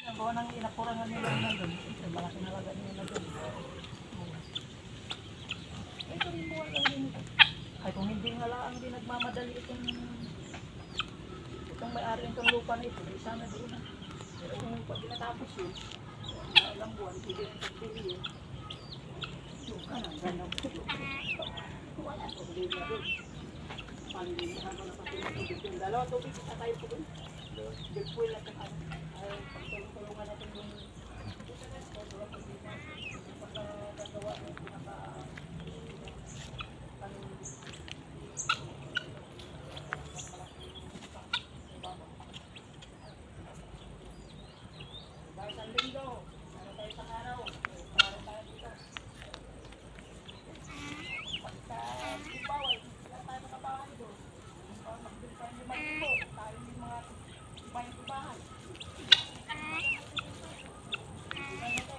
Ang buwan ng inapurangan nila na doon. Ito, malaking halaga nila doon. Ito rin buwan lang din ito. Ay kung hindi nga lang din nagmamadali itong may-ari itong lupa na ito, ay sana doon na. Pero kung pag tinatapos yun, ilang buwan, hindi rin pagpili yun. Doon ka na, gano'n ko doon. Wala problema doon. Palilihan ko na pati yung dalawa tubig, isa tayo po doon. Big pool na kung ano. Ay, pagtulungan natin yung pagkagawa ng Isang linggo.